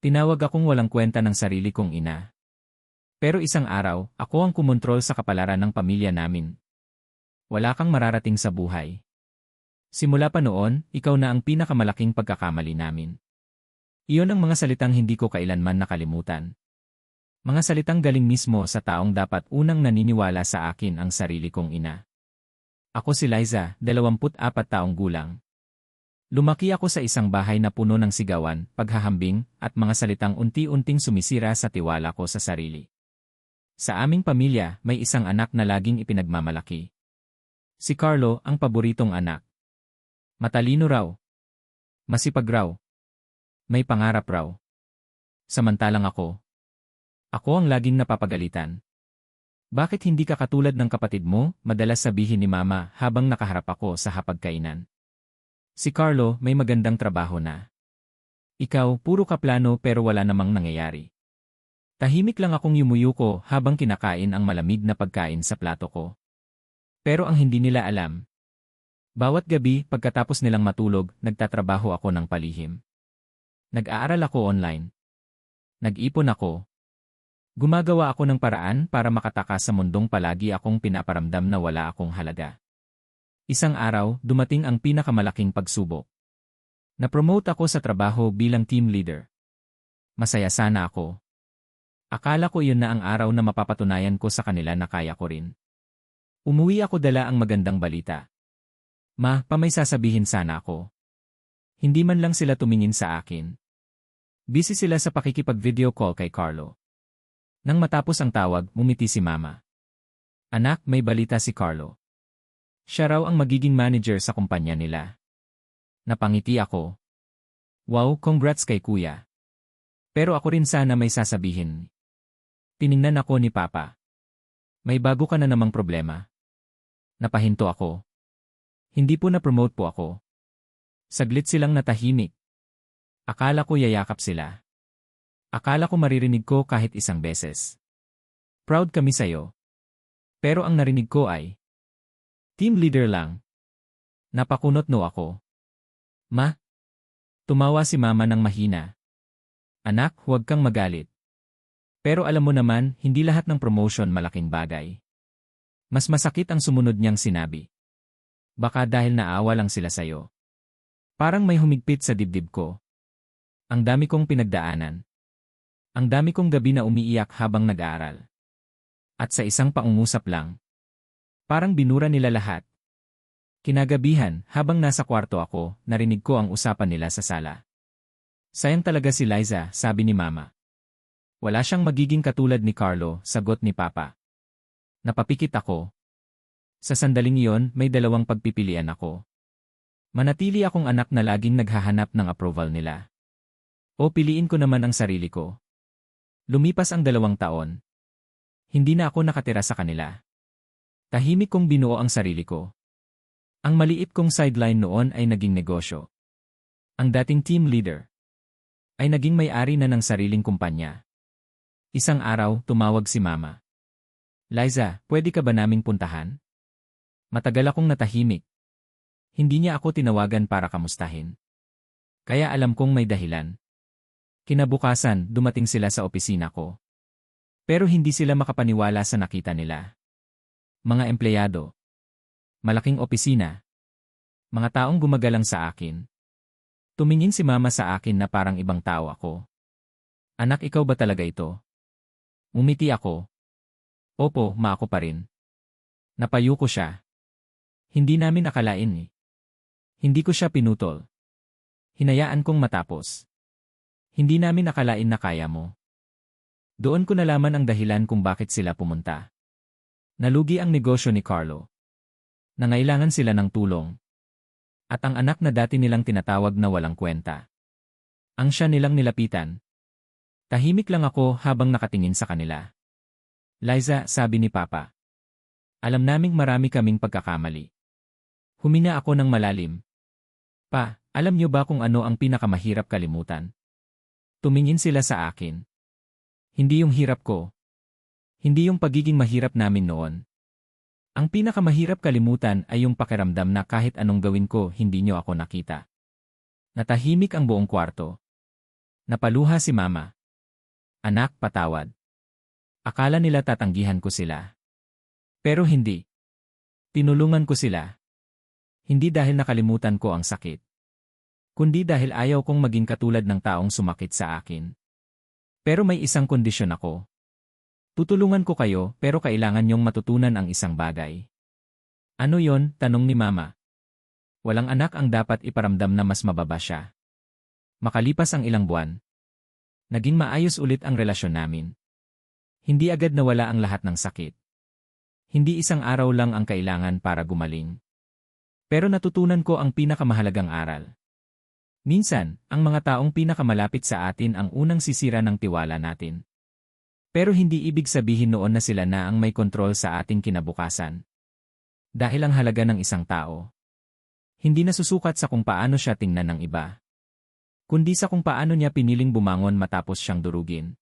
Tinawag akong walang kwenta ng sarili kong ina. Pero isang araw, ako ang kumontrol sa kapalaran ng pamilya namin. Wala kang mararating sa buhay. Simula pa noon, ikaw na ang pinakamalaking pagkakamali namin. Iyon ang mga salitang hindi ko kailanman nakalimutan. Mga salitang galing mismo sa taong dapat unang naniniwala sa akin ang sarili kong ina. Ako si Liza, 24 taong gulang. Lumaki ako sa isang bahay na puno ng sigawan, paghahambing, at mga salitang unti-unting sumisira sa tiwala ko sa sarili. Sa aming pamilya, may isang anak na laging ipinagmamalaki. Si Carlo, ang paboritong anak. Matalino raw. Masipag raw. May pangarap raw. Samantalang ako ang laging napapagalitan. Bakit hindi ka katulad ng kapatid mo? Madalas sabihin ni Mama habang nakaharap ako sa hapagkainan. Si Carlo may magandang trabaho na. Ikaw, puro ka plano pero wala namang nangyayari. Tahimik lang akong yumuyuko habang kinakain ang malamig na pagkain sa plato ko. Pero ang hindi nila alam, bawat gabi pagkatapos nilang matulog, nagtatrabaho ako ng palihim. Nag-aaral ako online. Nag-ipon ako. Gumagawa ako ng paraan para makatakas sa mundong palagi akong pinaparamdam na wala akong halaga. Isang araw, dumating ang pinakamalaking pagsubok. Na-promote ako sa trabaho bilang team leader. Masaya sana ako. Akala ko yun na ang araw na mapapatunayan ko sa kanila na kaya ko rin. Umuwi ako dala ang magandang balita. Ma, may sasabihin sana ako. Hindi man lang sila tumingin sa akin. Busy sila sa pakikipag-video call kay Carlo. Nang matapos ang tawag, ngumiti si Mama. Anak, may balita si Carlo. Siya raw ang magiging manager sa kumpanya nila. Napangiti ako. Wow, congrats kay Kuya. Pero ako rin sana may sasabihin. Tiningnan ako ni Papa. May bago ka na namang problema. Napahinto ako. Hindi po na-promote po ako. Saglit silang natahimik. Akala ko yayakap sila. Akala ko maririnig ko kahit isang beses. Proud kami sa'yo. Pero ang narinig ko ay, team leader lang. Napakunot no ako. Ma? Tumawa si Mama ng mahina. Anak, huwag kang magalit. Pero alam mo naman, hindi lahat ng promotion malaking bagay. Mas masakit ang sumunod niyang sinabi. Baka dahil naawa lang sila sa'yo. Parang may humigpit sa dibdib ko. Ang dami kong pinagdaanan. Ang dami kong gabi na umiiyak habang nag-aaral. At sa isang paungusap lang, parang binura nila lahat. Kinagabihan, habang nasa kwarto ako, narinig ko ang usapan nila sa sala. Sayang talaga si Liza, sabi ni Mama. Wala siyang magiging katulad ni Carlo, sagot ni Papa. Napapikit ako. Sa sandaling iyon, may dalawang pagpipilian ako. Manatili akong anak na laging naghahanap ng approval nila. O piliin ko naman ang sarili ko. Lumipas ang 2 taon. Hindi na ako nakatira sa kanila. Tahimik kong binuo ang sarili ko. Ang maliit kong sideline noon ay naging negosyo. Ang dating team leader ay naging may-ari na ng sariling kumpanya. Isang araw, tumawag si Mama. Liza, pwede ka ba naming puntahan? Matagal akong natahimik. Hindi niya ako tinawagan para kamustahin. Kaya alam kong may dahilan. Kinabukasan, dumating sila sa opisina ko. Pero hindi sila makapaniwala sa nakita nila. Mga empleyado. Malaking opisina. Mga taong gumagalang sa akin. Tumingin si Mama sa akin na parang ibang tao ako. Anak, ikaw ba talaga ito? Umiti ako. Opo, ma ako pa rin. Napayo ko siya. Hindi namin akalain eh. Hindi ko siya pinutol. Hinayaan kong matapos. Hindi namin akalain na kaya mo. Doon ko nalaman ang dahilan kung bakit sila pumunta. Nalugi ang negosyo ni Carlo. Nangailangan sila ng tulong. At ang anak na dati nilang tinatawag na walang kwenta. Ang siya nilang nilapitan. Tahimik lang ako habang nakatingin sa kanila. Liza, sabi ni Papa. Alam naming marami kaming pagkakamali. Humina ako ng malalim. Pa, alam niyo ba kung ano ang pinakamahirap kalimutan? Tumingin sila sa akin. Hindi yung hirap ko. Hindi yung pagiging mahirap namin noon. Ang pinakamahirap kalimutan ay yung pakiramdam na kahit anong gawin ko, hindi niyo ako nakita. Natahimik ang buong kwarto. Napaluha si Mama. Anak, patawad. Akala nila tatanggihan ko sila. Pero hindi. Tinulungan ko sila. Hindi dahil nakalimutan ko ang sakit. Kundi dahil ayaw kong maging katulad ng taong sumakit sa akin. Pero may isang kondisyon ako. Tutulungan ko kayo pero kailangan niyong matutunan ang isang bagay. Ano yon? Tanong ni Mama. Walang anak ang dapat iparamdam na mas mababa siya. Makalipas ang ilang buwan, naging maayos ulit ang relasyon namin. Hindi agad nawala ang lahat ng sakit. Hindi isang araw lang ang kailangan para gumaling. Pero natutunan ko ang pinakamahalagang aral. Minsan, ang mga taong pinakamalapit sa atin ang unang sisira ng tiwala natin. Pero hindi ibig sabihin noon na sila na ang may kontrol sa ating kinabukasan. Dahil ang halaga ng isang tao, hindi nasusukat sa kung paano siya tingnan ng iba, kundi sa kung paano niya piniling bumangon matapos siyang durugin.